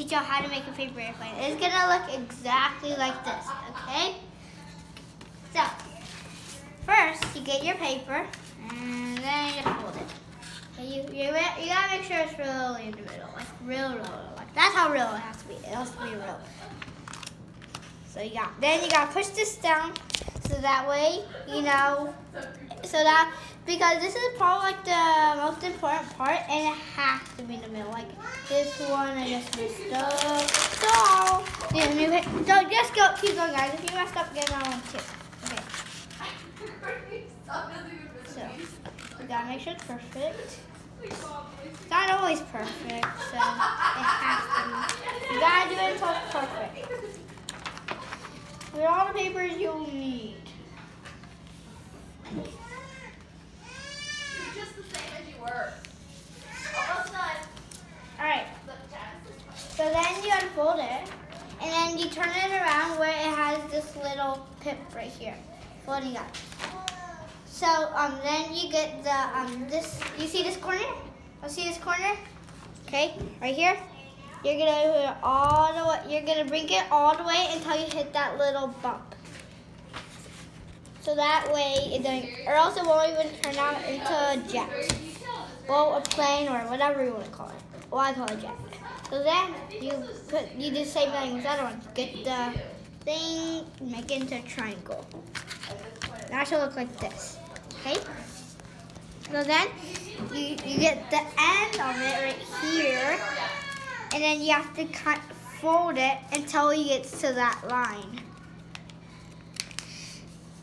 teach you how to make a paper airplane. It's gonna look exactly like this, okay? So, first you get your paper, and then you fold it. Okay, you gotta make sure it's really in the middle, like real. Like that's how real it has to be. It has to be real. So then you gotta push this down, so that way because this is probably like the most important part, and it has to be in the middle. Like this one, I just messed up. So just keep going, guys. If you messed up, get that one too. Okay. So you gotta make sure it's perfect. It's not always perfect, so it has to be. You gotta do it until it's perfect. With all the papers you'll need. You're just the same as you were. Almost done. Alright. So then you unfold it, and then you turn it around where it has this little pip right here, floating up. So then you get the this. You see this corner? See this corner? Okay, right here. You're gonna do it all the way. You're gonna bring it all the way until you hit that little bump. So that way it doesn't, or else it won't even turn out into a jet. Well, a plane or whatever you want to call it. Well, I call it jet. So then you do the same thing with the other one. Get the thing, make it into a triangle. That should look like this. Okay? So then you get the end of it right here, and then you have to fold it until you get to that line.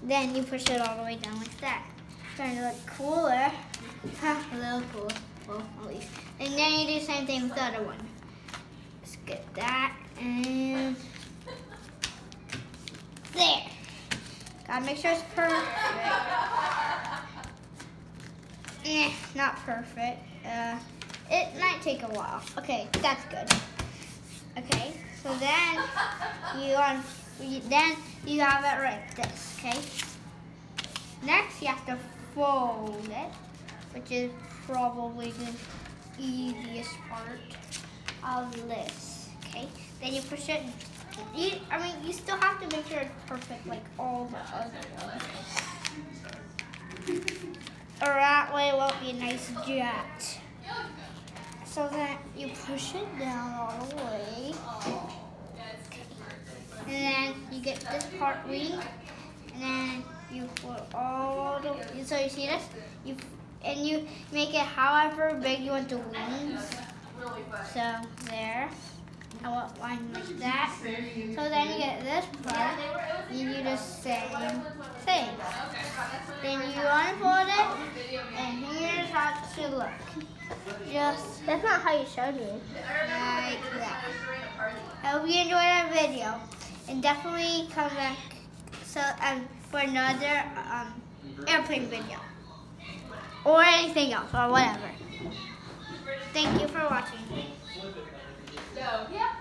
Then you push it all the way down like that. Trying to look cooler. A little cool. Well, at least. And then you do the same thing with the other one. Let's get that, and there. Gotta make sure it's perfect. Not perfect. It might take a while. Okay, that's good. Okay, so then you have it like this. Okay. Next, you have to fold it, which is probably the easiest part of this. Okay. Then you push it. You still have to make sure it's perfect, like all the other ones. Or that way it won't be a nice jet. So then you push it down all the way. Okay. And then you get this part winged. And then you put all the way. So you see this? And you make it however big you want the wings. So there. I want one like that. So then you get this part. You do the same thing. Then you unfold it, and here's how it should look. That's not how you showed me. Like that. I hope you enjoyed our video, and definitely come back for another airplane video, or anything else, or whatever. Thank you for watching. So, yeah.